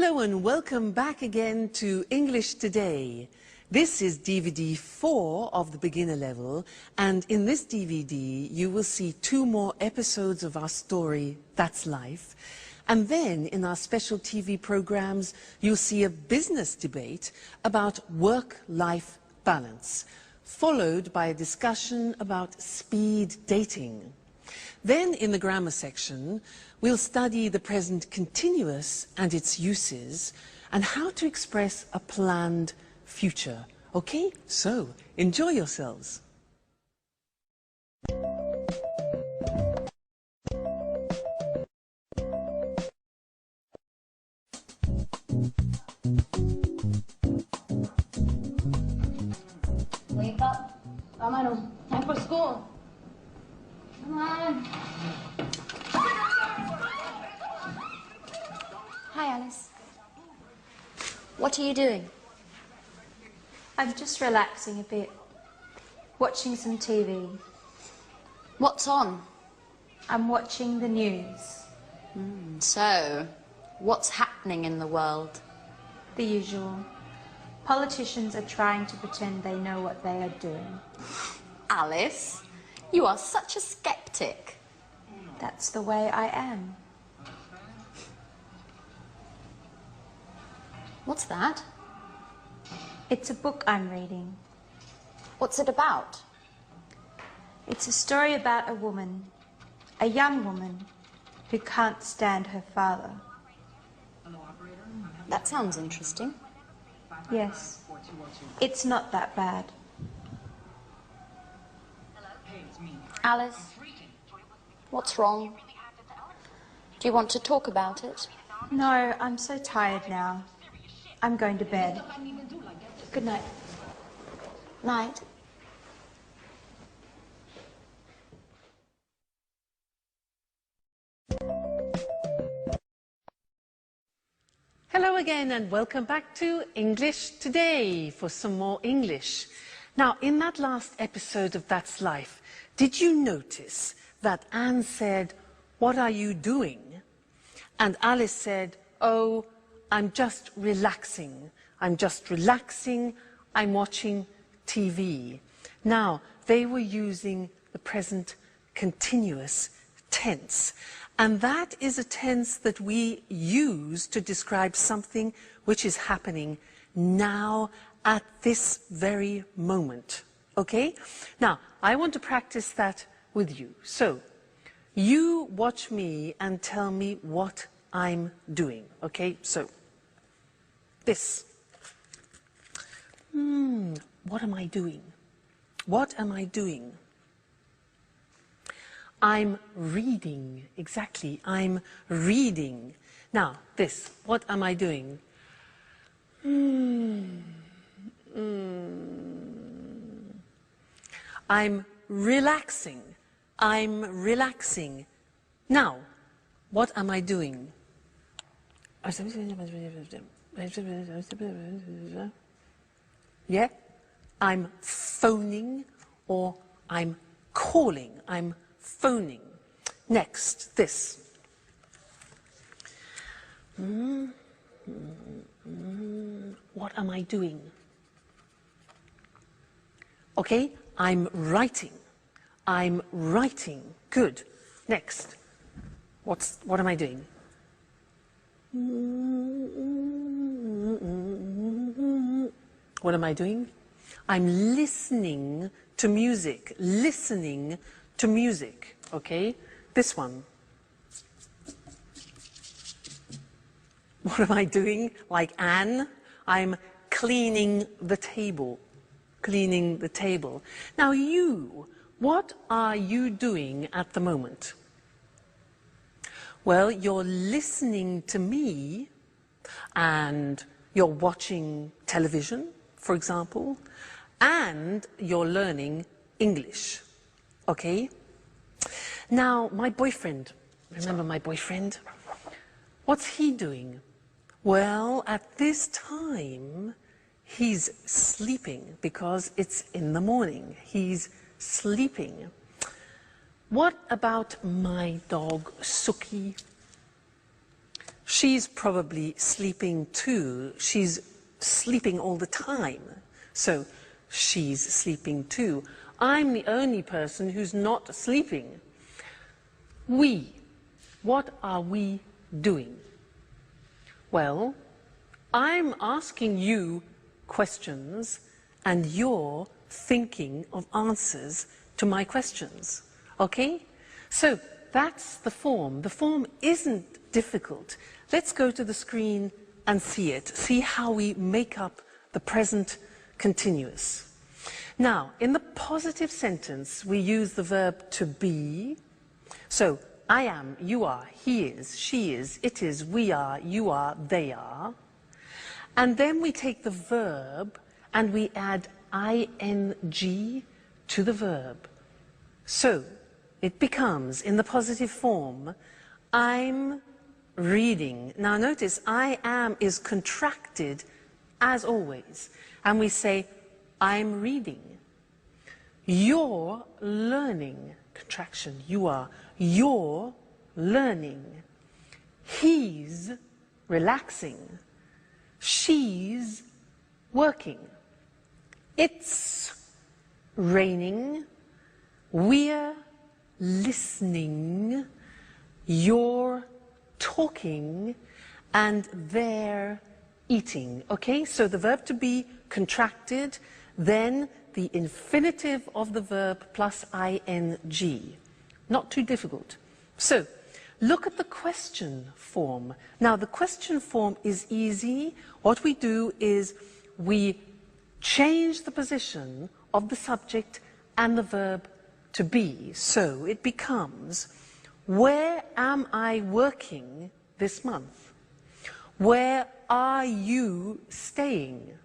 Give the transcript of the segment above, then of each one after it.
Hello and welcome back again to English Today. This is DVD 4 of the beginner level, and in this DVD you will see 2 more episodes of our story, That's Life. And then in our special TV programs you'll see a business debate about work-life balance, followed by a discussion about speed dating. Then in the grammar section we'll study the present continuous and its uses and how to express a planned future. Okay, so enjoy yourselves. Wake up. Vámonos. Time for school. Come on. Hi, Alice. What are you doing? I'm just relaxing a bit, watching some TV. What's on? I'm watching the news. So, what's happening in the world? The usual. Politicians are trying to pretend they know what they are doing. Alice, you are such a skeptic. That's the way I am. What's that? It's a book I'm reading. What's it about? It's a story about a woman, a young woman, who can't stand her father. That sounds interesting. Yes, it's not that bad. Alice, what's wrong? Do you want to talk about it? No, I'm so tired now. I'm going to bed. Good night. Night. Hello again and welcome back to English Today for some more English. Now, in that last episode of That's Life, did you notice that Anne said, "What are you doing?" And Alice said, "Oh, I'm just relaxing. I'm just relaxing. I'm watching TV." Now, they were using the present continuous tense. And that is a tense that we use to describe something which is happening now at this very moment. Okay? Now, I want to practice that with you. So, you watch me and tell me what I'm doing. Okay? So, this. What am I doing? What am I doing? I'm reading. Exactly. I'm reading. Now, this. What am I doing? I'm relaxing. I'm relaxing. Now, what am I doing? Yeah? I'm phoning or I'm calling. I'm phoning. Next, this. What am I doing? Okay, I'm writing. I'm writing. Good. Next. What am I doing? What am I doing? I'm listening to music. Listening to music. Okay? This one. What am I doing? Like Anne? I'm cleaning the table. Cleaning the table. Now you, what are you doing at the moment? Well, you're listening to me and you're watching television, for example, and you're learning English. Okay? Now, my boyfriend, remember my boyfriend? What's he doing? Well, at this time, he's sleeping because it's in the morning. He's sleeping. What about my dog, Suki? She's probably sleeping too. She's sleeping all the time. So she's sleeping too. I'm the only person who's not sleeping. We. What are we doing? Well, I'm asking you questions and you're thinking of answers to my questions. Okay? So that's the form. The form isn't difficult. Let's go to the screen and see it. See how we make up the present continuous. Now, in the positive sentence, we use the verb to be. So, I am, you are, he is, she is, it is, we are, you are, they are. And then we take the verb and we add ing to the verb. So, it becomes, in the positive form, I'm reading. Now notice, I am is contracted as always. And we say, I'm reading. You're learning. Contraction, you are. You're learning. He's relaxing. She's working. It's raining. We're listening. You're talking. And they're eating. Okay, so the verb to be contracted, then the infinitive of the verb plus ing. Not too difficult. So, look at the question form. Now, the question form is easy. What we do is we change the position of the subject and the verb to be. So, it becomes, where am I working this month? Where are you staying?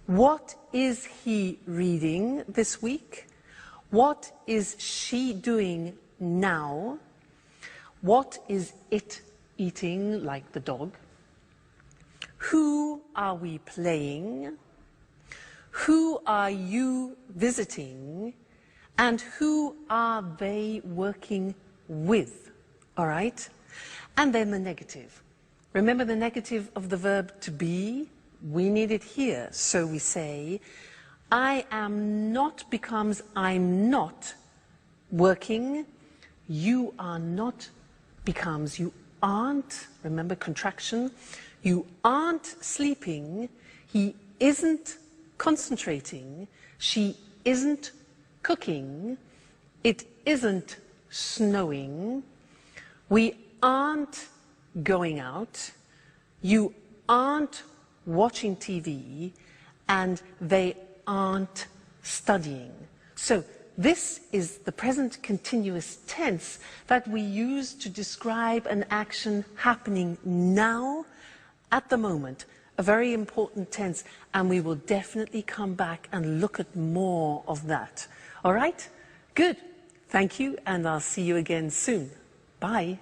What is he reading this week? What is she doing now? What is it eating, like the dog? Who are we playing? Who are you visiting? And who are they working with? All right? And then the negative. Remember the negative of the verb to be? We need it here. So we say, I am not becomes I'm not working. You are not becomes you aren't. Remember contraction. You aren't sleeping. He isn't concentrating. She isn't cooking. It isn't snowing. We aren't going out. You aren't watching TV. And they aren't studying. So this is the present continuous tense that we use to describe an action happening now, at the moment. A very important tense, and we will definitely come back and look at more of that. All right? Good. Thank you, and I'll see you again soon. Bye.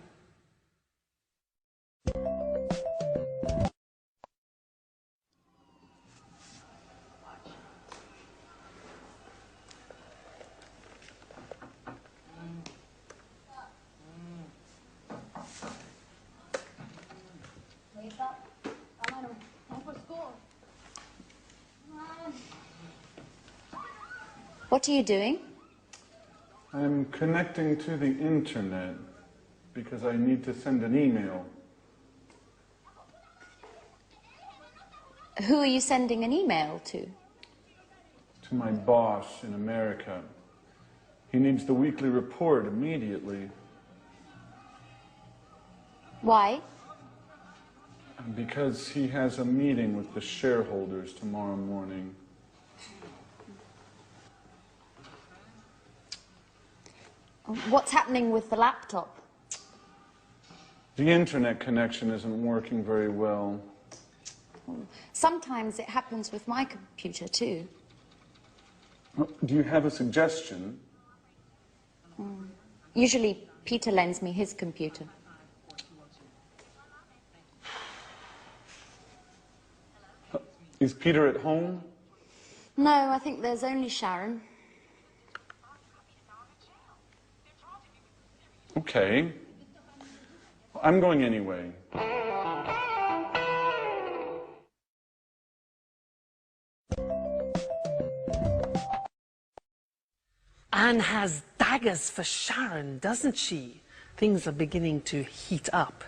Wake up. Come on, time for school. Come on. What are you doing? I'm connecting to the internet because I need to send an email. Who are you sending an email to? To my boss in America. He needs the weekly report immediately. Why? Because he has a meeting with the shareholders tomorrow morning. What's happening with the laptop? The internet connection isn't working very well. Sometimes it happens with my computer too. Do you have a suggestion? Usually Peter lends me his computer. Is Peter at home? No, I think there's only Sharon. Okay. I'm going anyway. Anne has daggers for Sharon, doesn't she? Things are beginning to heat up.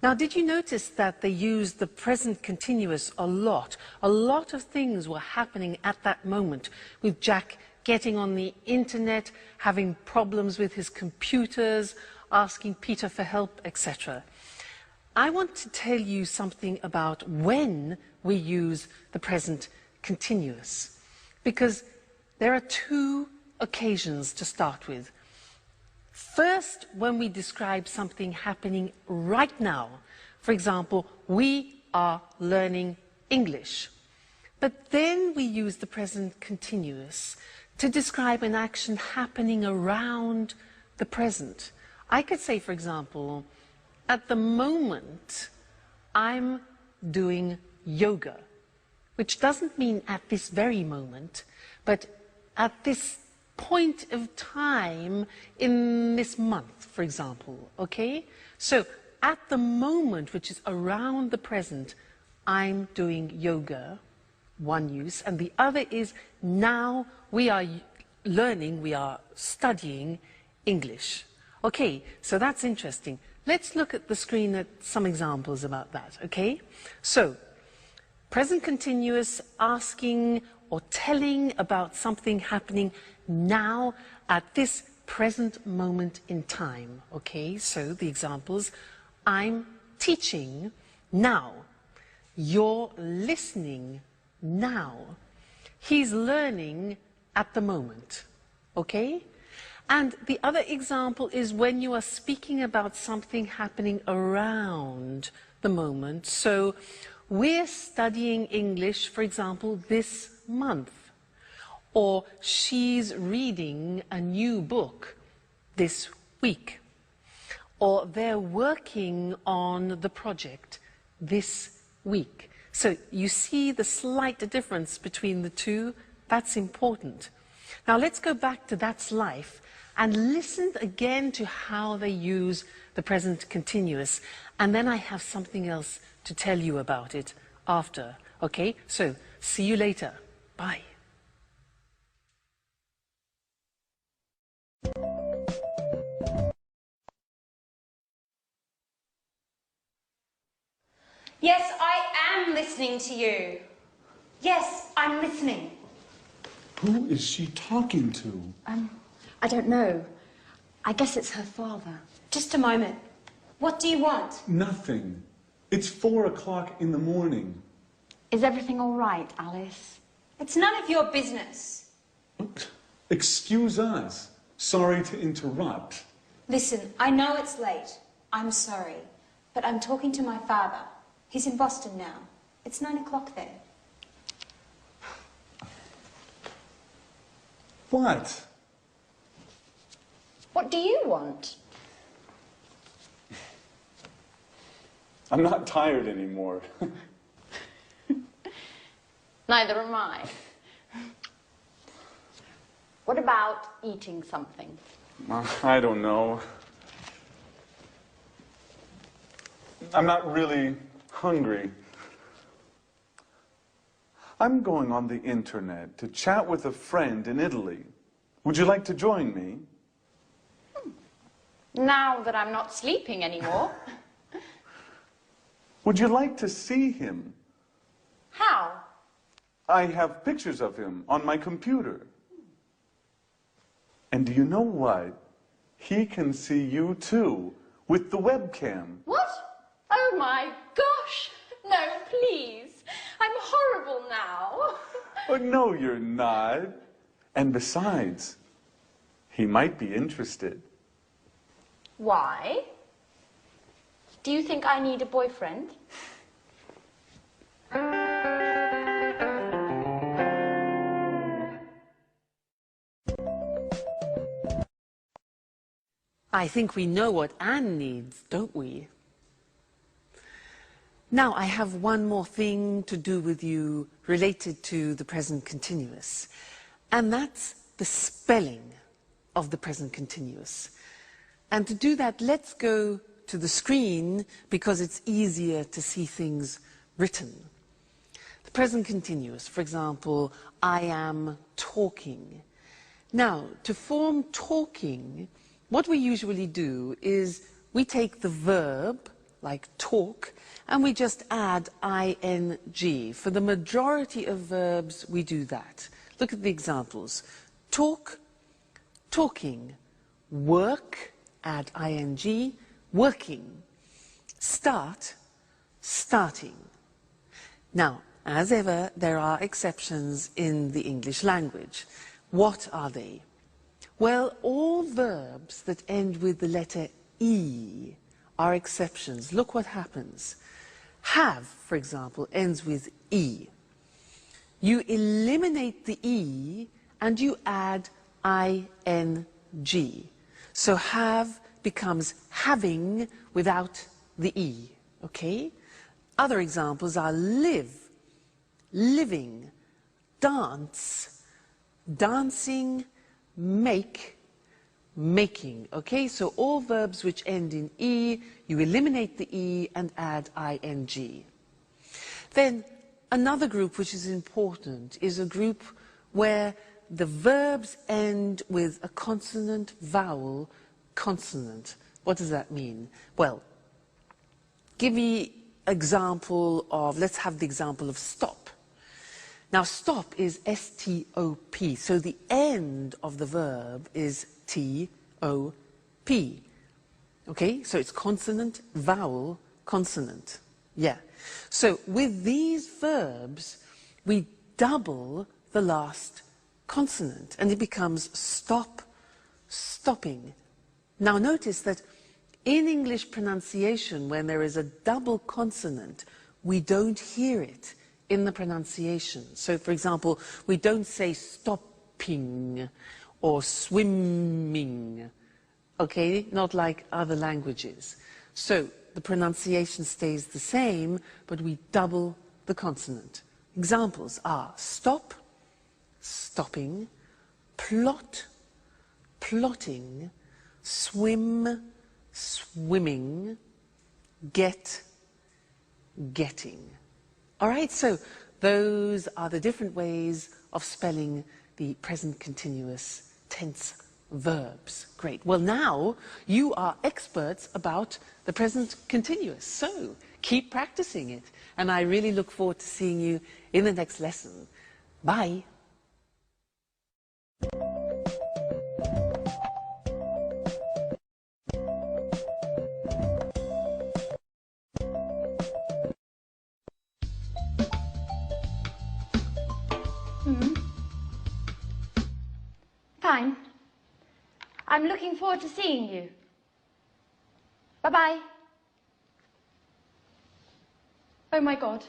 Now, did you notice that they used the present continuous a lot? A lot of things were happening at that moment, with Jack getting on the internet, having problems with his computers, asking Peter for help, etc. I want to tell you something about when we use the present continuous, because there are two occasions to start with. First, when we describe something happening right now. For example, we are learning English. But then we use the present continuous to describe an action happening around the present. I could say, for example, at the moment, I'm doing yoga, which doesn't mean at this very moment, but at this point of time in this month, for example, okay? So, at the moment, which is around the present, I'm doing yoga, one use, and the other is now we are learning, we are studying English. Okay, so that's interesting. Let's look at the screen at some examples about that, okay? So, present continuous, asking or telling about something happening now at this present moment in time, okay? So, the examples, I'm teaching now. You're listening now. He's learning at the moment, okay? And the other example is when you are speaking about something happening around the moment. So we're studying English, for example, this month. Or she's reading a new book this week. Or they're working on the project this week. So you see the slight difference between the two? That's important. Now let's go back to That's Life and listen again to how they use the present continuous. And then I have something else to tell you about it after. Okay? So, see you later. Bye. Yes, I am listening to you. Yes, I'm listening. Who is she talking to? I don't know. I guess it's her father. Just a moment. What do you want? Nothing. It's 4 o'clock in the morning. Is everything all right, Alice? It's none of your business. Excuse us. Sorry to interrupt. Listen, I know it's late. I'm sorry. But I'm talking to my father. He's in Boston now. It's 9 o'clock there. What? What do you want? I'm not tired anymore. Neither am I. What about eating something? I don't know. I'm not really hungry. I'm going on the internet to chat with a friend in Italy. Would you like to join me? Now that I'm not sleeping anymore. Would you like to see him? How? I have pictures of him on my computer. And do you know what? He can see you too, with the webcam. What? Oh my gosh! No, please. I'm horrible now. Oh, no, you're not. And besides, he might be interested. Why? Do you think I need a boyfriend? I think we know what Anne needs, don't we? Now, I have one more thing to do with you related to the present continuous, and that's the spelling of the present continuous. And to do that, let's go to the screen because it's easier to see things written. The present continuous, for example, I am talking. Now, to form talking, what we usually do is we take the verb, like talk, and we just add ing. For the majority of verbs, we do that. Look at the examples. Talk, talking. Work, add ing. Working. Start, starting. Now, as ever, there are exceptions in the English language. What are they? Well, all verbs that end with the letter E are exceptions. Look what happens. Have, for example, ends with E. You eliminate the E and you add ing. So have becomes having without the E, okay? Other examples are live, living, dance, dancing, make, making, okay? So all verbs which end in E, you eliminate the E and add ing. Then another group which is important is a group where the verbs end with a consonant, vowel, consonant. What does that mean? Well, give me example of, let's have the example of stop. Now stop is S-T-O-P, so the end of the verb is T-O-P. Okay, so it's consonant, vowel, consonant. Yeah. So with these verbs, we double the last consonant and it becomes stop, stopping. Now notice that in English pronunciation, when there is a double consonant, we don't hear it in the pronunciation. So for example, we don't say stopping or swimming, okay, not like other languages. So the pronunciation stays the same, but we double the consonant. Examples are stop, stopping, plot, plotting, swim, swimming, get, getting. All right, so those are the different ways of spelling the present continuous tense verbs. Great. Well, now you are experts about the present continuous, so keep practicing it. And I really look forward to seeing you in the next lesson. Bye. Fine. I'm looking forward to seeing you. Bye-bye. Oh my God.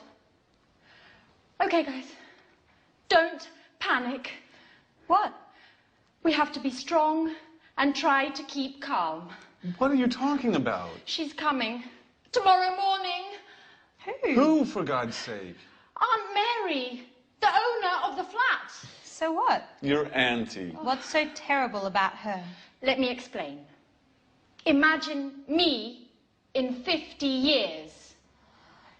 Okay, guys. Don't panic. What? We have to be strong and try to keep calm. What are you talking about? She's coming. Tomorrow morning. Who, for God's sake? Aunt Mary, the owner of the flat. So what? Your auntie. What's so terrible about her? Let me explain. Imagine me in 50 years.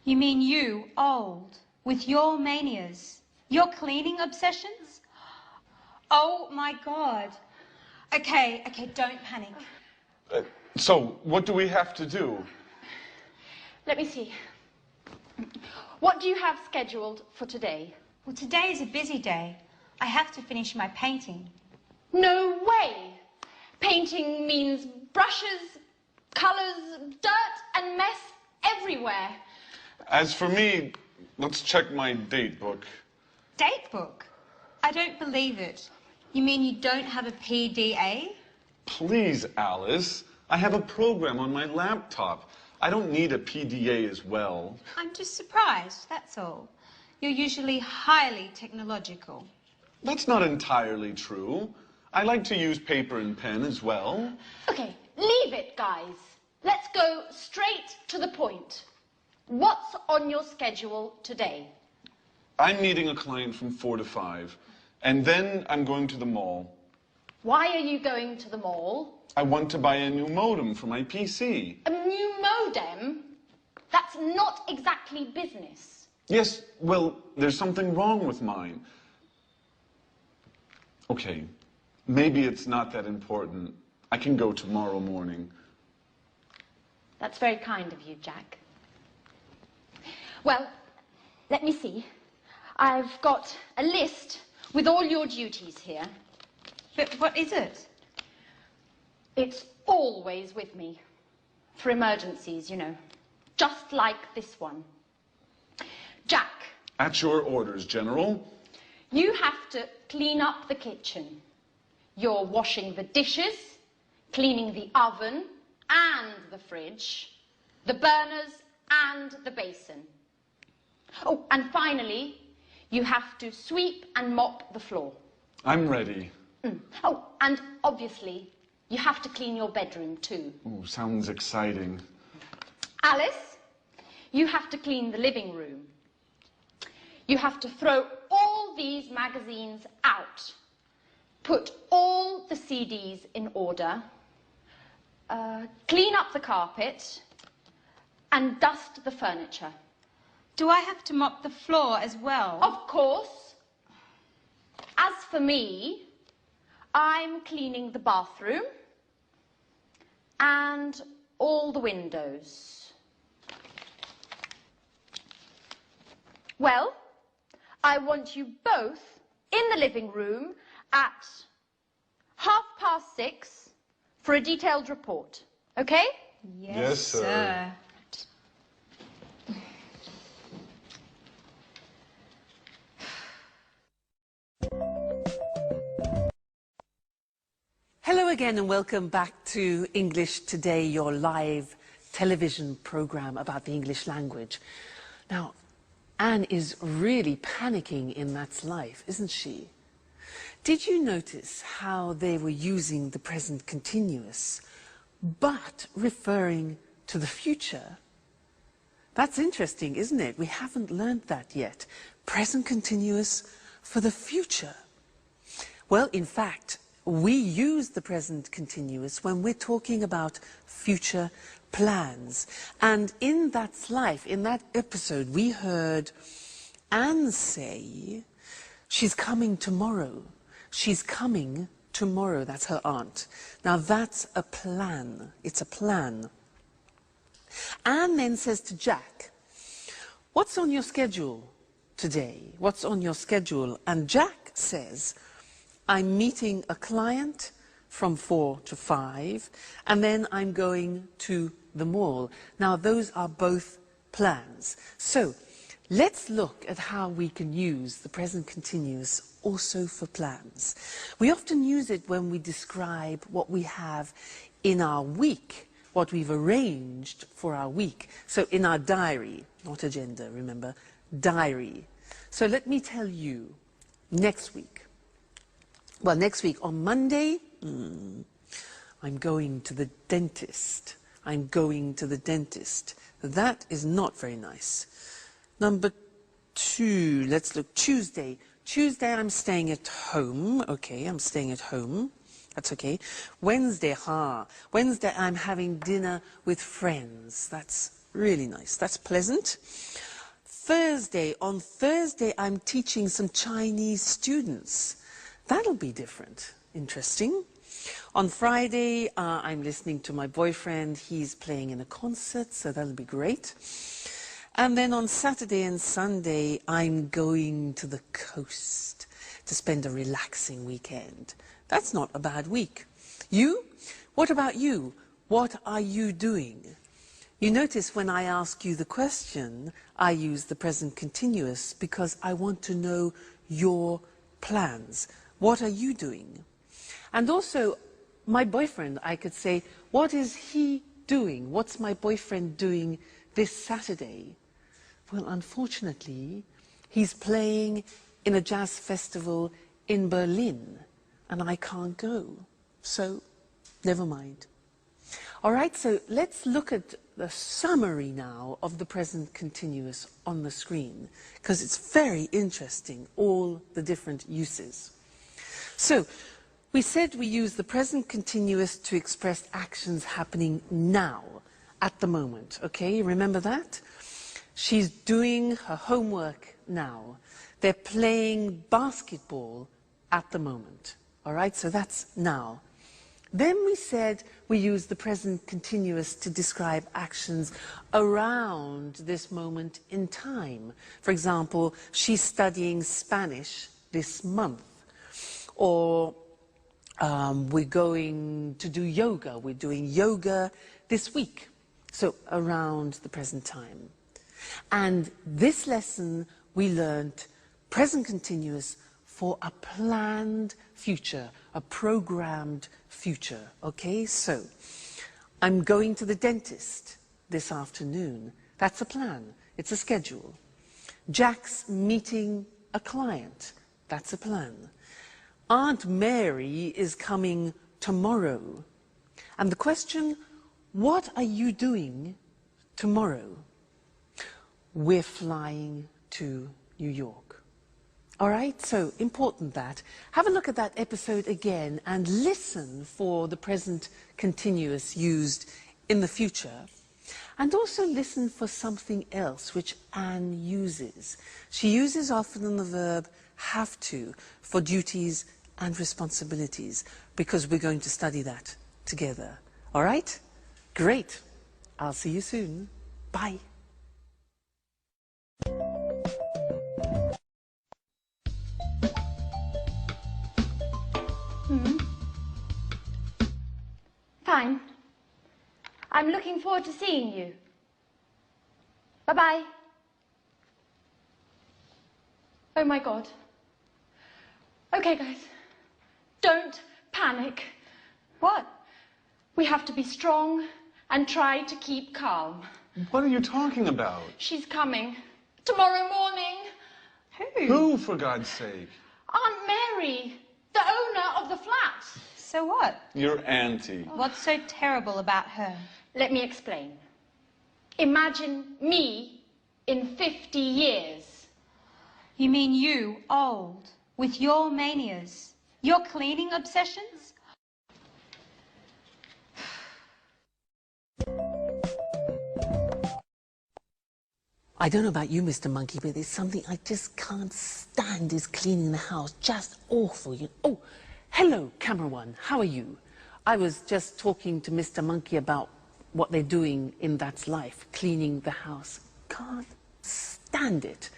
You mean you, old, with your manias, your cleaning obsessions? Oh my God. Okay, don't panic. So, what do we have to do? Let me see. What do you have scheduled for today? Well, today is a busy day. I have to finish my painting. No way! Painting means brushes, colours, dirt and mess everywhere. As for me, let's check my date book. Date book? I don't believe it. You mean you don't have a PDA? Please, Alice. I have a program on my laptop. I don't need a PDA as well. I'm just surprised, that's all. You're usually highly technological. That's not entirely true. I like to use paper and pen as well. Okay, leave it, guys. Let's go straight to the point. What's on your schedule today? I'm meeting a client from 4 to 5, and then I'm going to the mall. Why are you going to the mall? I want to buy a new modem for my PC. A new modem? That's not exactly business. Yes, well, there's something wrong with mine. Okay, maybe it's not that important. I can go tomorrow morning. That's very kind of you, Jack. Well, let me see. I've got a list with all your duties here. But what is it? It's always with me. For emergencies, you know. Just like this one. Jack. At your orders, General. You have to clean up the kitchen. You're washing the dishes, cleaning the oven and the fridge, the burners and the basin. Oh, and finally, you have to sweep and mop the floor. I'm ready. Oh, and obviously, you have to clean your bedroom too. Ooh, sounds exciting. Alice, you have to clean the living room. You have to throw all these magazines out. Put all the CDs in order. Clean up the carpet. And dust the furniture. Do I have to mop the floor as well? Of course. As for me, I'm cleaning the bathroom and all the windows. Well, I want you both in the living room at 6:30 for a detailed report. Okay? Yes, sir. Hello again and welcome back to English Today, your live television program about the English language. Now, Anne is really panicking in That's Life, isn't she? Did you notice how they were using the present continuous, but referring to the future? That's interesting, isn't it? We haven't learned that yet. Present continuous for the future. Well, in fact, we use the present continuous when we're talking about future plans. And in That's Life, in that episode, we heard Anne say, she's coming tomorrow. She's coming tomorrow. That's her aunt. Now that's a plan. It's a plan. Anne then says to Jack, what's on your schedule today? What's on your schedule? And Jack says, I'm meeting a client from 4 to 5, and then I'm going to the mall. Now, those are both plans. So, let's look at how we can use the present continuous also for plans. We often use it when we describe what we have in our week, what we've arranged for our week. So, in our diary, not agenda, remember, diary. So, let me tell you, next week. Well, next week on Monday, I'm going to the dentist. I'm going to the dentist. That is not very nice. Number 2, let's look. Tuesday. Tuesday, I'm staying at home. Okay, I'm staying at home. That's okay. Wednesday, Wednesday, I'm having dinner with friends. That's really nice. That's pleasant. Thursday. On Thursday, I'm teaching some Chinese students. That'll be different. Interesting. On Friday, I'm listening to my boyfriend. He's playing in a concert, so that'll be great. And then on Saturday and Sunday, I'm going to the coast to spend a relaxing weekend. That's not a bad week. You? What about you? What are you doing? You notice when I ask you the question, I use the present continuous because I want to know your plans. What are you doing? And also, my boyfriend, I could say, what is he doing? What's my boyfriend doing this Saturday? Well, unfortunately, he's playing in a jazz festival in Berlin, and I can't go. So, never mind. All right, so let's look at the summary now of the present continuous on the screen, because it's very interesting, all the different uses. So, we said we use the present continuous to express actions happening now, at the moment, okay? Remember that? She's doing her homework now. They're playing basketball at the moment, all right? So that's now. Then we said we use the present continuous to describe actions around this moment in time. For example, she's studying Spanish this month. Or we're going to do yoga. We're doing yoga this week. So around the present time. And this lesson we learned present continuous for a planned future, a programmed future. Okay, so I'm going to the dentist this afternoon. That's a plan. It's a schedule. Jack's meeting a client. That's a plan. Aunt Mary is coming tomorrow. And the question, what are you doing tomorrow? We're flying to New York. All right, so important that. Have a look at that episode again and listen for the present continuous used in the future. And also listen for something else which Anne uses. She uses often the verb have to for duties and responsibilities, because we're going to study that together. All right? Great. I'll see you soon. Bye. Fine. I'm looking forward to seeing you. Bye-bye. Oh my God. Okay, guys. Don't panic. What? We have to be strong and try to keep calm. What are you talking about? She's coming. Tomorrow morning. Who, for God's sake? Aunt Mary, the owner of the flat. So what? Your auntie. What's so terrible about her? Let me explain. Imagine me in 50 years. You mean you, old, with your manias, your cleaning obsessions? I don't know about you, Mr. Monkey, but there's something I just can't stand is cleaning the house. Just awful. Oh, hello, camera one. How are you? I was just talking to Mr. Monkey about what they're doing in That's Life, cleaning the house. Can't stand it.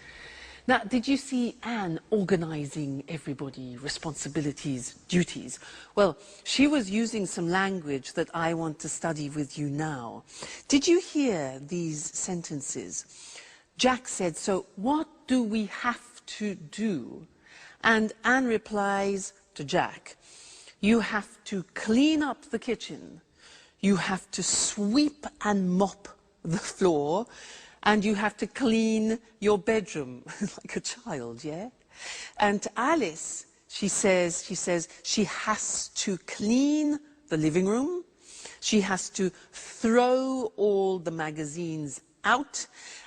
Now, did you see Anne organizing everybody, responsibilities, duties? Well, she was using some language that I want to study with you now. Did you hear these sentences? Jack said, so what do we have to do? And Anne replies to Jack, you have to clean up the kitchen, you have to sweep and mop the floor, and you have to clean your bedroom like a child, yeah? And to Alice, she says she has to clean the living room, she has to throw all the magazines out,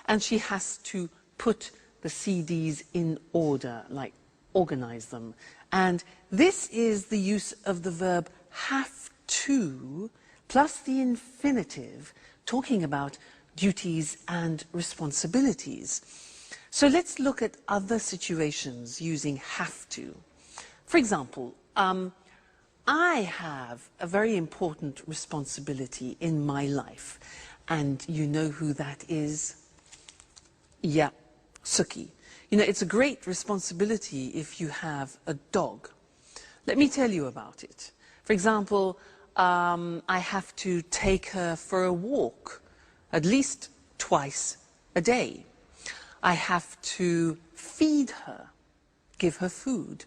and she has to put the CDs in order, like organize them. And this is the use of the verb have to plus the infinitive, talking about duties and responsibilities. So let's look at other situations using have to. For example, I have a very important responsibility in my life, and you know who that is? Yeah, Suki. You know, it's a great responsibility if you have a dog. Let me tell you about it. For example, I have to take her for a walk at least twice a day. I have to feed her, give her food.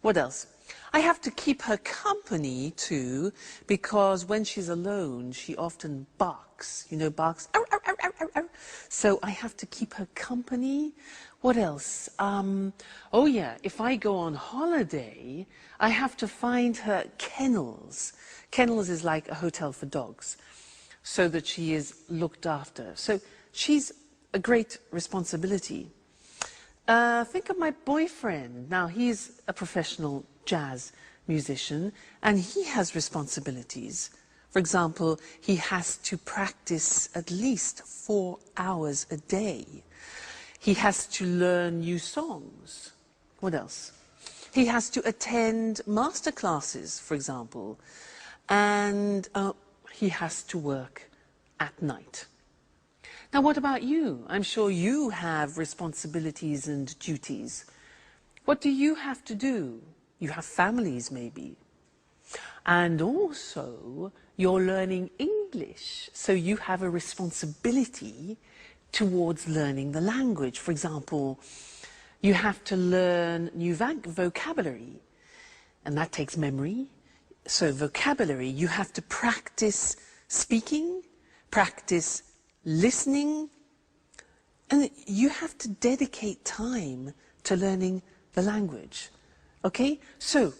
What else? I have to keep her company too, because when she's alone, she often barks. You know, barks. Arr, arr, arr, arr, arr. So I have to keep her company. What else? Oh yeah, if I go on holiday, I have to find her kennels. Kennels is like a hotel for dogs, so that she is looked after. So she's a great responsibility. Think of my boyfriend. Now, he's a professional jazz musician and he has responsibilities. For example, he has to practice at least 4 hours a day. He has to learn new songs. What else? He has to attend master classes, for example, and he has to work at night. Now, what about you? I'm sure you have responsibilities and duties. What do you have to do? You have families, maybe. And also, you're learning English, so you have a responsibility towards learning the language. For example, you have to learn new vocabulary, and that takes memory. So vocabulary, you have to practice speaking, practice listening, and you have to dedicate time to learning the language. Okay? So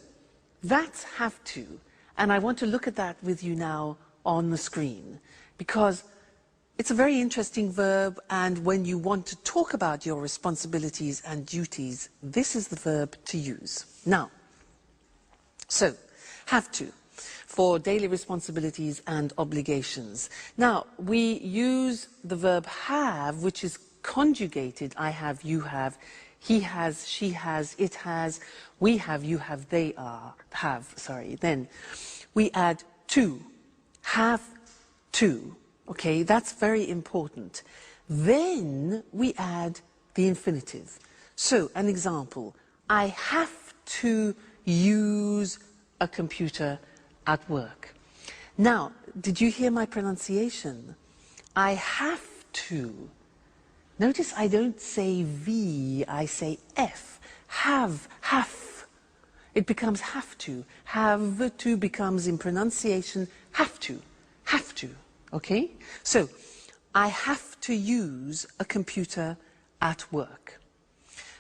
that's have to, and I want to look at that with you now on the screen, because it's a very interesting verb, and when you want to talk about your responsibilities and duties, this is the verb to use. Now, so, have to, for daily responsibilities and obligations. Now, we use the verb have, which is conjugated. I have, you have, he has, she has, it has, we have, you have, they have. Then we add to, have to. Okay, that's very important. Then we add the infinitive. So, an example, I have to use a computer at work. Now, did you hear my pronunciation? I have to. Notice I don't say V, I say F. Have. It becomes have to. Have to becomes in pronunciation have to. Okay? So, I have to use a computer at work.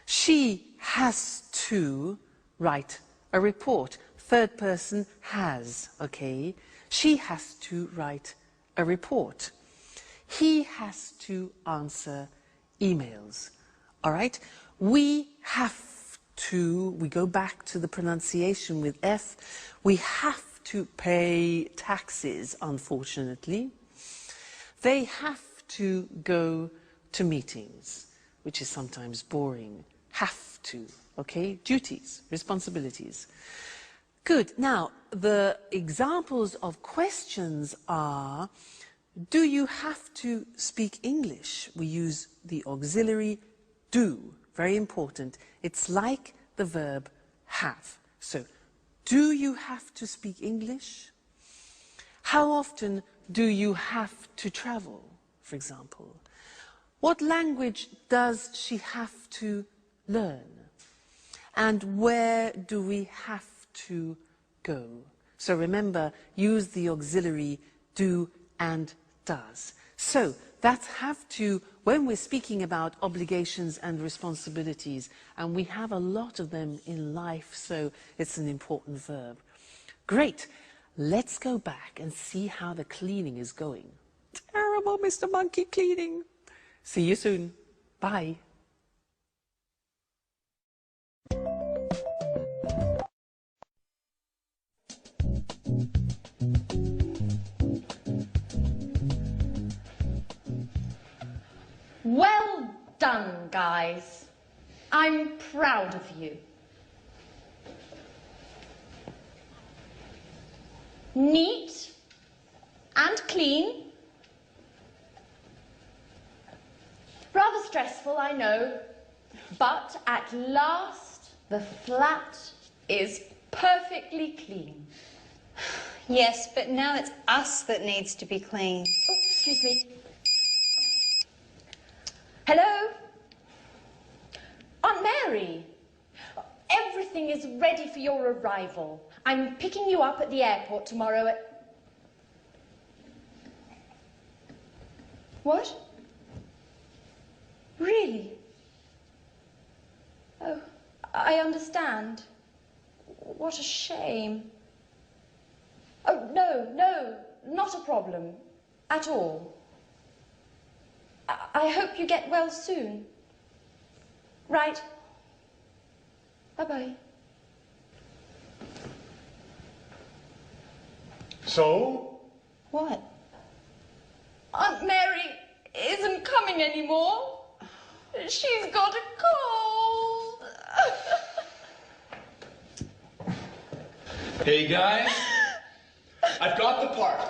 She has to write a report. Third person has, okay? She has to write a report. He has to answer emails. All right? We have to, we go back to the pronunciation with F, we have to pay taxes, unfortunately. They have to go to meetings, which is sometimes boring. Have to, okay? Duties, responsibilities. Good. Now, the examples of questions are, do you have to speak English? We use the auxiliary do, very important. It's like the verb have. So, do you have to speak English? How often do you have to travel, for example? What language does she have to learn? And where do we have to go? So remember, use the auxiliary do and does. So that's have to when we're speaking about obligations and responsibilities, and we have a lot of them in life, so it's an important verb. Great. Let's go back and see how the cleaning is going. Terrible, Mr. Monkey cleaning. See you soon. Bye. Well done, guys. I'm proud of you. Neat and clean. Rather stressful, I know, but at last the flat is perfectly clean. Yes, but now it's us that needs to be clean. Oh, excuse me. Hello? Aunt Mary. Everything is ready for your arrival. I'm picking you up at the airport tomorrow at... What? Really? Oh, I understand. What a shame. Oh, no, not a problem. At all. I hope you get well soon. Right. Bye-bye. So? What? Aunt Mary isn't coming anymore. She's got a cold. Hey guys, I've got the part.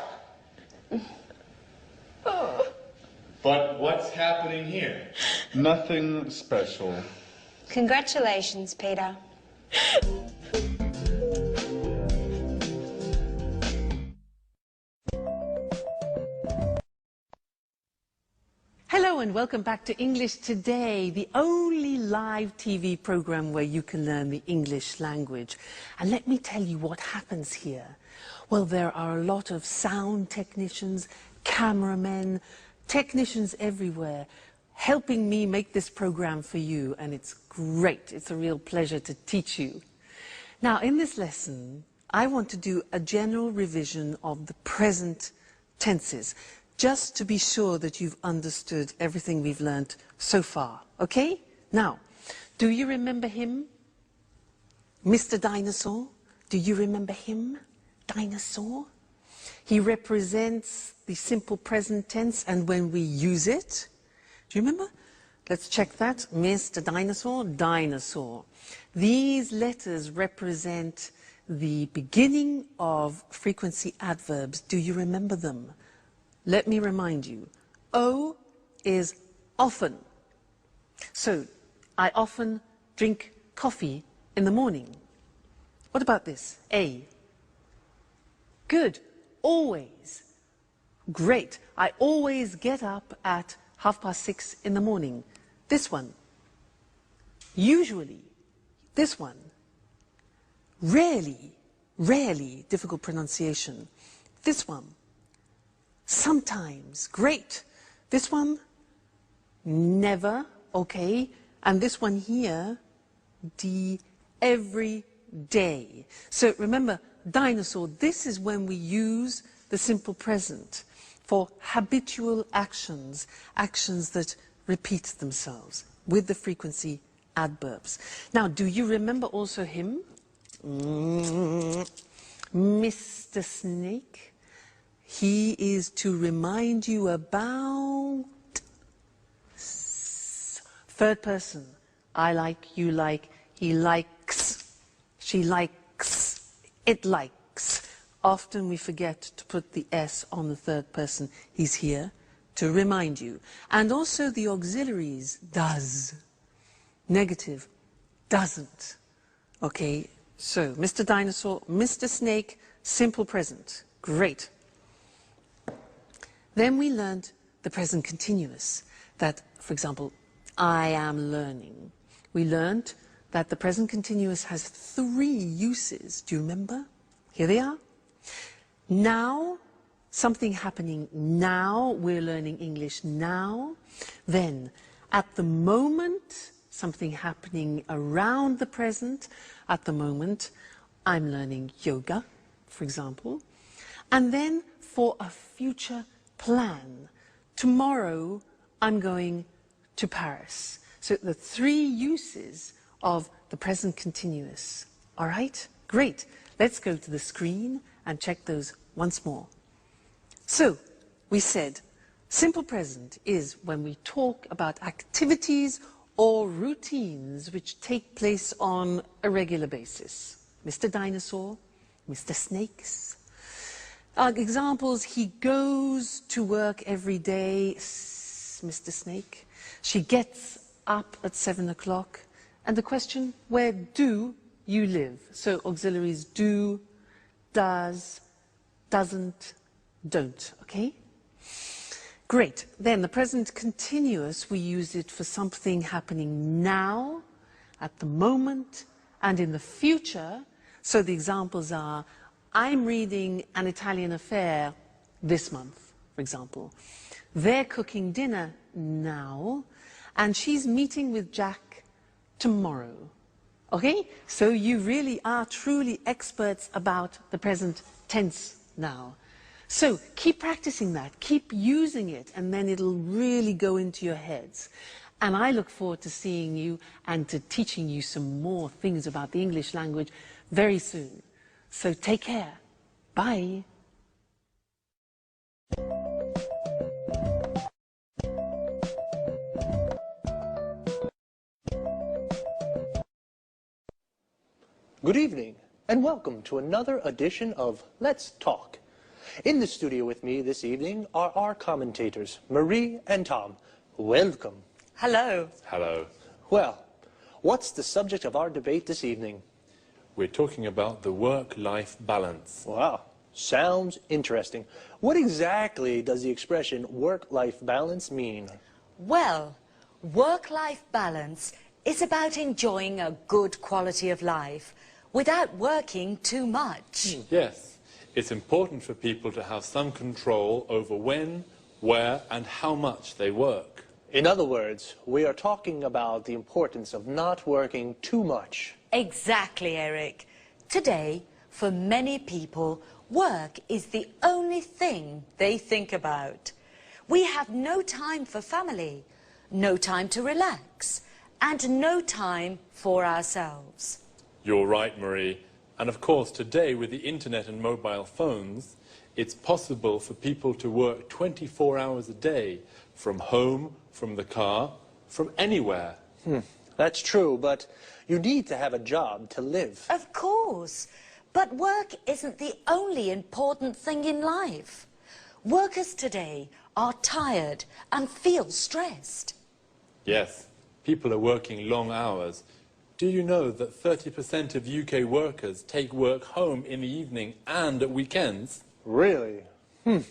But what's happening here? Nothing special. Congratulations, Peter. Hello and welcome back to English Today, the only live TV program where you can learn the English language. And let me tell you what happens here. Well, there are a lot of sound technicians, cameramen, technicians everywhere helping me make this program for you, and it's great. It's a real pleasure to teach you. Now, in this lesson, I want to do a general revision of the present tenses, just to be sure that you've understood everything we've learnt so far, okay? Now, do you remember him? Mr. Dinosaur? Do you remember him? Dinosaur? He represents the simple present tense, and when we use it, do you remember? Let's check that. Mr. Dinosaur, dinosaur. These letters represent the beginning of frequency adverbs. Do you remember them? Let me remind you. O is often. So, I often drink coffee in the morning. What about this? A. Good. Always. Great. I always get up at 6:30 in the morning. This one. Usually. This one. Rarely. Rarely. Difficult pronunciation. This one. Sometimes. Great. This one. Never. Okay. And this one here. Every day. So remember, dinosaur, this is when we use the simple present for habitual actions, actions that repeat themselves with the frequency adverbs. Now, do you remember also him? Mr. Snake. He is to remind you about third person. I like, you like, he likes, she likes, it likes. Often we forget to put the S on the third person. He's here to remind you. And also the auxiliaries, does. Negative, doesn't. Okay, so Mr. Dinosaur, Mr. Snake, simple present. Great. Then we learned the present continuous. That, for example, I am learning. We learned that the present continuous has 3 uses. Do you remember? Here they are. Now, something happening now, we're learning English now. Then, at the moment, something happening around the present. At the moment, I'm learning yoga, for example. And then, for a future plan, tomorrow, I'm going to Paris. So, the 3 uses of the present continuous. All right? Great. Let's go to the screen and check those once more. So, we said, simple present is when we talk about activities or routines which take place on a regular basis. Mr. Dinosaur, Mr. Snakes. Examples, he goes to work every day, Mr. Snake. She gets up at 7 o'clock. And the question, where do you live? So auxiliaries do, does, doesn't, don't, okay? Great. Then the present continuous, we use it for something happening now, at the moment, and in the future. So the examples are, I'm reading An Italian Affair this month, for example. They're cooking dinner now, and she's meeting with Jack tomorrow. Okay? So you really are truly experts about the present tense now. So keep practicing that, keep using it, and then it'll really go into your heads. And I look forward to seeing you and to teaching you some more things about the English language very soon. So take care. Bye. Good evening, and welcome to another edition of Let's Talk. In the studio with me this evening are our commentators, Marie and Tom. Welcome. Hello. Hello. Well, what's the subject of our debate this evening? We're talking about the work-life balance. Wow, sounds interesting. What exactly does the expression work-life balance mean? Well, work-life balance is about enjoying a good quality of life without working too much. Yes, it's important for people to have some control over when, where, and how much they work. In other words, we are talking about the importance of not working too much. Exactly, Eric. Today, for many people, work is the only thing they think about. We have no time for family, no time to relax, and no time for ourselves. You're right, Marie. And of course, today with the internet and mobile phones, it's possible for people to work 24 hours a day, from home, from the car, from anywhere. That's true, but you need to have a job to live. Of course, but work isn't the only important thing in life. Workers today are tired and feel stressed. Yes, people are working long hours. Do you know that 30% of UK workers take work home in the evening and at weekends? Really? In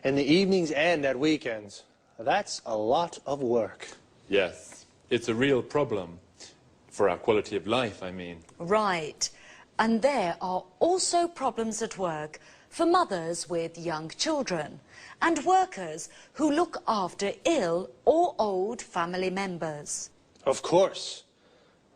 the evenings and at weekends. That's a lot of work. Yes, it's a real problem. For our quality of life, I mean. Right. And there are also problems at work for mothers with young children and workers who look after ill or old family members. Of course.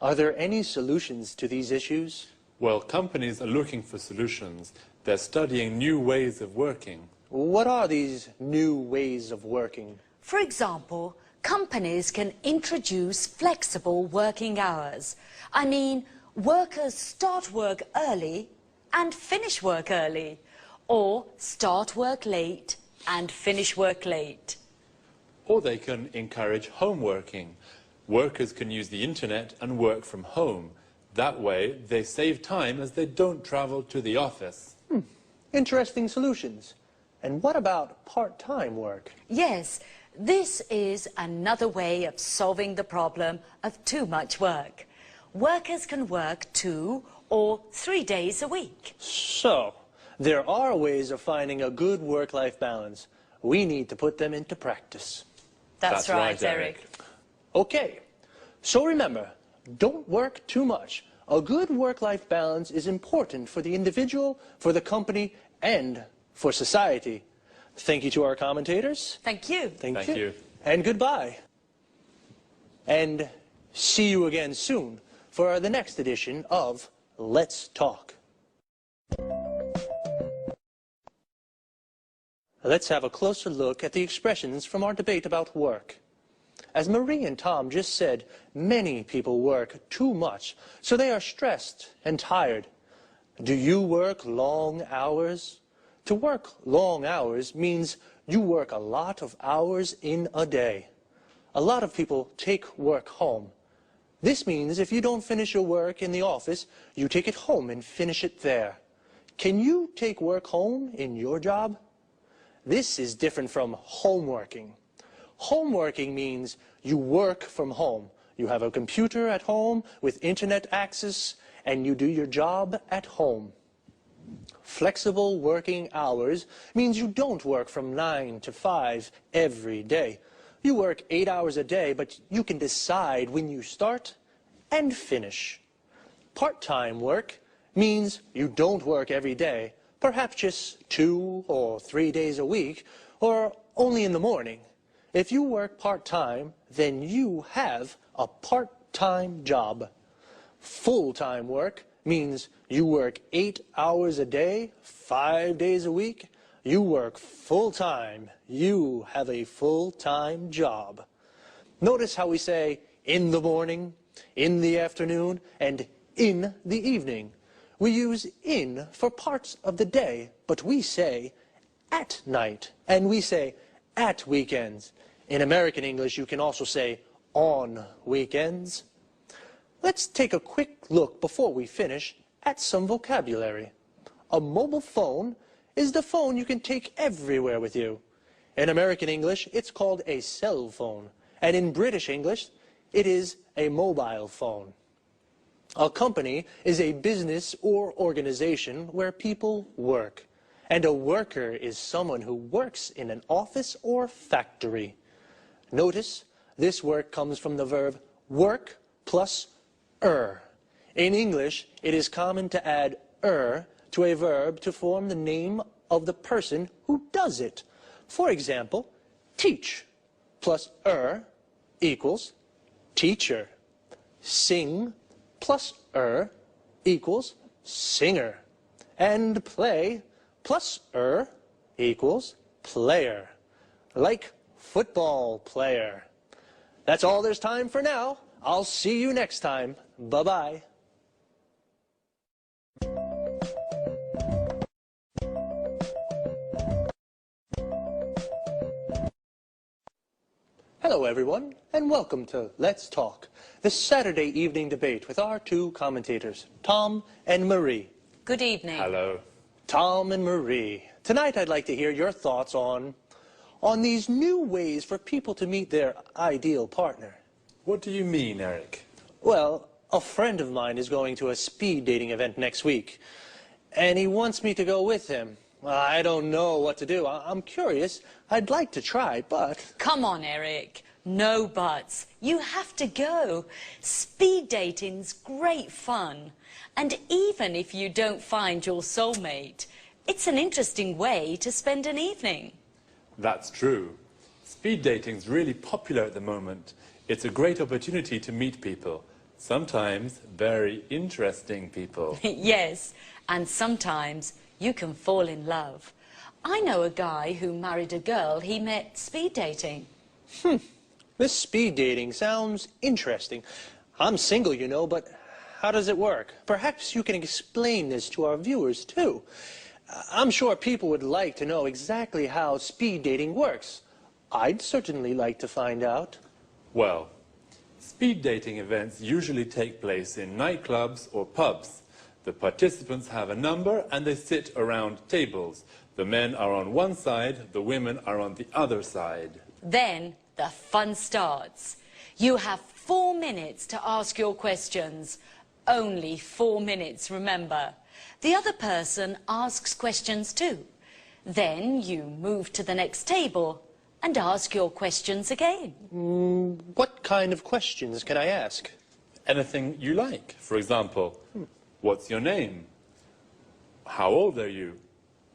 Are there any solutions to these issues? Well, companies are looking for solutions. They're studying new ways of working. What are these new ways of working? For example, companies can introduce flexible working hours. I mean, workers start work early and finish work early, or start work late and finish work late. Or they can encourage home working. Workers can use the internet and work from home. That way, they save time as they don't travel to the office. Interesting solutions. And what about part-time work? Yes, this is another way of solving the problem of too much work. Workers can work 2 or 3 days a week. So, there are ways of finding a good work-life balance. We need to put them into practice. That's right, Eric. Okay, so remember, don't work too much. A good work-life balance is important for the individual, for the company, and for society. Thank you to our commentators. Thank you. Thank you. And goodbye. And see you again soon for the next edition of Let's Talk. Let's have a closer look at the expressions from our debate about work. As Marie and Tom just said, many people work too much, so they are stressed and tired. Do you work long hours? To work long hours means you work a lot of hours in a day. A lot of people take work home. This means if you don't finish your work in the office, you take it home and finish it there. Can you take work home in your job? This is different from homeworking. Homeworking means you work from home. You have a computer at home with internet access, and you do your job at home. Flexible working hours means you don't work from 9 to 5 every day. You work 8 hours a day, but you can decide when you start and finish. Part-time work means you don't work every day, perhaps just 2 or 3 days a week, or only in the morning. If you work part-time, then you have a part-time job. Full-time work means you work 8 hours a day, 5 days a week. You work full-time. You have a full-time job. Notice how we say in the morning, in the afternoon, and in the evening. We use in for parts of the day, but we say at night, and we say at weekends. In American English, you can also say on weekends. Let's take a quick look before we finish at some vocabulary. A mobile phone is the phone you can take everywhere with you. In American English, it's called a cell phone. And in British English, it is a mobile phone. A company is a business or organization where people work. And a worker is someone who works in an office or factory. Notice, this work comes from the verb work plus er. In English, it is common to add er to a verb to form the name of the person who does it. For example, teach plus er equals teacher. Sing plus er equals singer. And play plus er equals player. Like football player. That's all there's time for now. I'll see you next time. Bye-bye. Hello, everyone, and welcome to Let's Talk, the Saturday evening debate with our two commentators, Tom and Marie. Good evening. Hello. Tom and Marie, tonight I'd like to hear your thoughts on these new ways for people to meet their ideal partner. What do you mean, Eric? Well, a friend of mine is going to a speed dating event next week, and he wants me to go with him. I don't know what to do. I'm curious. I'd like to try, but... Come on, Eric. No buts. You have to go. Speed dating's great fun. And even if you don't find your soulmate, it's an interesting way to spend an evening. That's true. Speed dating's really popular at the moment. It's a great opportunity to meet people. Sometimes very interesting people. Yes, and sometimes you can fall in love. I know a guy who married a girl he met speed dating. This speed dating sounds interesting. I'm single, you know, but how does it work? Perhaps you can explain this to our viewers, too. I'm sure people would like to know exactly how speed dating works. I'd certainly like to find out. Well, speed dating events usually take place in nightclubs or pubs. The participants have a number and they sit around tables. The men are on one side, the women are on the other side. Then the fun starts. You have 4 minutes to ask your questions. Only 4 minutes, remember. The other person asks questions too. Then you move to the next table and ask your questions again. What kind of questions can I ask? Anything you like. For example, what's your name? How old are you?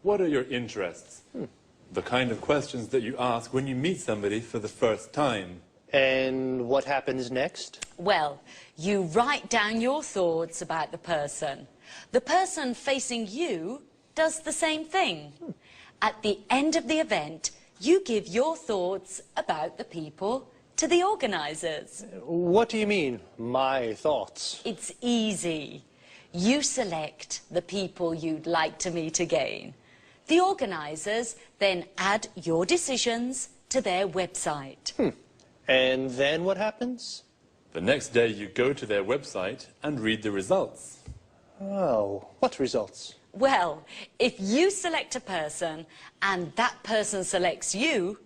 What are your interests? The kind of questions that you ask when you meet somebody for the first time. And what happens next? Well, you write down your thoughts about the person. The person facing you does the same thing. At the end of the event, you give your thoughts about the people to the organisers. What do you mean, my thoughts? It's easy. You select the people you'd like to meet again. The organisers then add your decisions to their website. And then what happens? The next day you go to their website and read the results. Oh, what results? Well, if you select a person and that person selects you,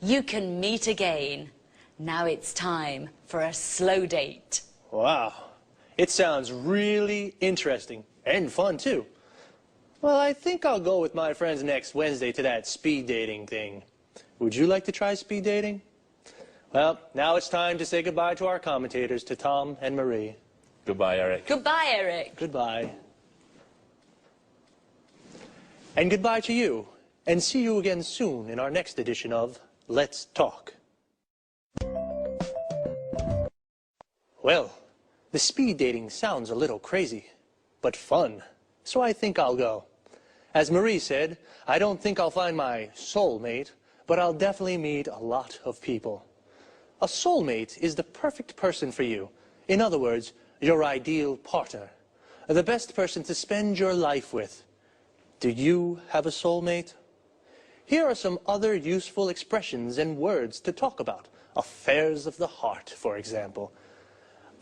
you can meet again. Now it's time for a slow date. Wow, it sounds really interesting and fun too. Well, I think I'll go with my friends next Wednesday to that speed dating thing. Would you like to try speed dating? Well, now it's time to say goodbye to our commentators, to Tom and Marie. Goodbye, Eric. Goodbye, Eric. Goodbye. And goodbye to you. And see you again soon in our next edition of Let's Talk. Well, the speed dating sounds a little crazy, but fun. So I think I'll go. As Marie said, I don't think I'll find my soulmate, but I'll definitely meet a lot of people. A soulmate is the perfect person for you. In other words, your ideal partner. The best person to spend your life with. Do you have a soulmate? Here are some other useful expressions and words to talk about. Affairs of the heart, for example.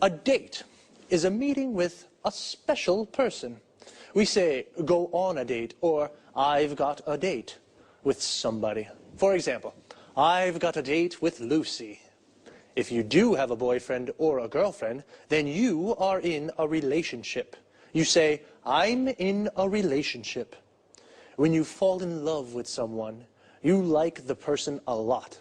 A date is a meeting with a special person. we say, go on a date, or I've got a date with somebody. For example, I've got a date with Lucy. If you do have a boyfriend or a girlfriend, then you are in a relationship. You say, I'm in a relationship. When you fall in love with someone, you like the person a lot.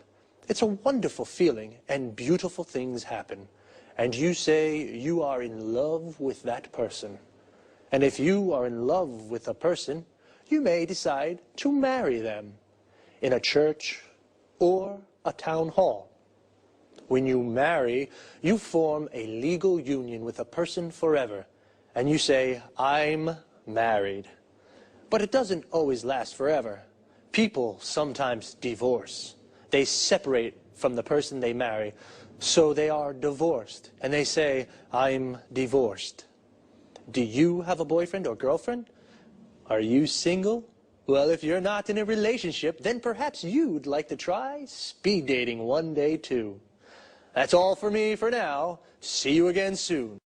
It's a wonderful feeling, and beautiful things happen. And you say you are in love with that person. And if you are in love with a person, you may decide to marry them in a church or a town hall. When you marry, you form a legal union with a person forever, and you say, I'm married. But it doesn't always last forever. People sometimes divorce. They separate from the person they marry, so they are divorced, and they say, I'm divorced. Do you have a boyfriend or girlfriend? Are you single? Well, if you're not in a relationship, then perhaps you'd like to try speed dating one day too. That's all for me for now. See you again soon.